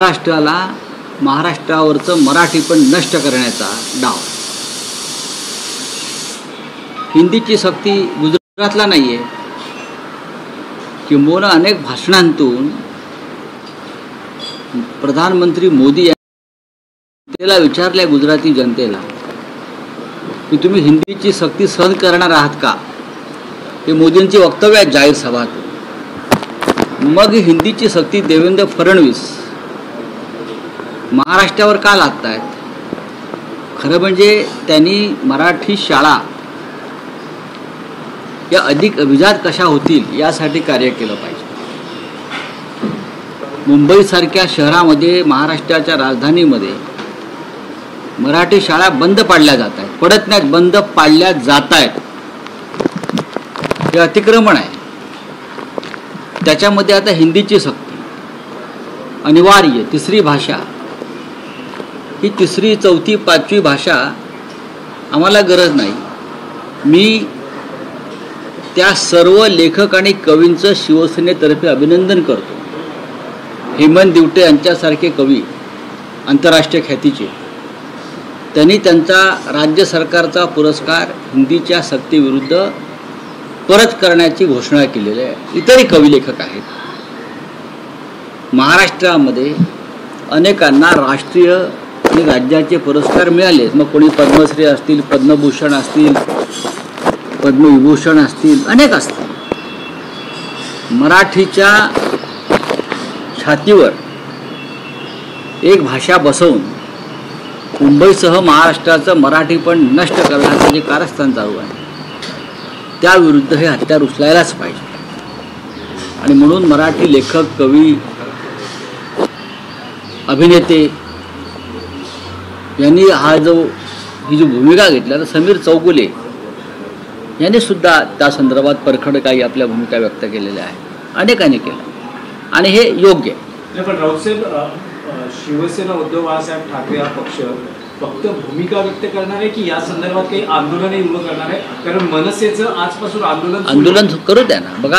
महाराष्ट्राला महाराष्ट्रावरचं मराठीपण नष्ट करण्याचा डाव. हिंदीची सक्ती गुजरातला नाही आहे. किंबहुना अनेक भाषणांतून प्रधानमंत्री मोदी यांना विचारले गुजराती जनतेला की तुम्ही हिंदीची सक्ती सहन करणार आहात का. हे मोदींचे वक्तव्य आहेत जाहीर सभात. मग हिंदीची सक्ती देवेंद्र फडणवीस महाराष्ट्रावर का लादत आहेत. खरं म्हणजे त्यांनी मराठी शाळा या अधिक अभिजात कशा होतील यासाठी कार्य केलं पाहिजे. मुंबईसारख्या शहरामध्ये महाराष्ट्राच्या राजधानीमध्ये मराठी शाळा बंद पाडल्या जात आहेत. पडत नाहीत, बंद पाडल्या जात आहेत. हे अतिक्रमण आहे. त्याच्यामध्ये आता हिंदीची सक्ती अनिवार्य. तिसरी भाषा ही तिसरी चौथी पाचवी भाषा आम्हाला गरज नाही. मी त्या सर्व लेखक आणि कवींचं शिवसेनेतर्फे अभिनंदन करतो. हेमंत दिवटे यांच्यासारखे कवी आंतरराष्ट्रीय ख्यातीचे, त्यांनी त्यांचा राज्य सरकारचा पुरस्कार हिंदीच्या सक्तीविरुद्ध परत करण्याची घोषणा केलेली आहे. इतरही कवी लेखक आहेत. महाराष्ट्रामध्ये अनेकांना राष्ट्रीय आणि राज्याचे पुरस्कार मिळाले. मग कोणी पद्मश्री असतील, पद्मभूषण असतील, पद्मविभूषण असतील, अनेक असतील. मराठीच्या छातीवर एक भाषा बसवून मुंबईसह महाराष्ट्राचं मराठीपण नष्ट करण्याचं जे कारस्थान चालू आहे त्याविरुद्ध हे हत्यार उचलायलाच पाहिजे. आणि म्हणून मराठी लेखक, कवी, अभिनेते यांनी ही जी भूमिका घेतली. तर समीर चौगुले यांनी सुद्धा त्या संदर्भात परखड काही आपल्या भूमिका व्यक्त केलेल्या आहेत. अनेकांनी केलं आणि हे योग्य आहे. पण राऊतसाहेब, शिवसेना उद्धव बाळासाहेब ठाकरे हा पक्ष फक्त भूमिका व्यक्त करणार आहे की या संदर्भात काही आंदोलनही उभं करणार आहे? कारण मनसेचं आजपासून आंदोलन करू द्या ना. बघा,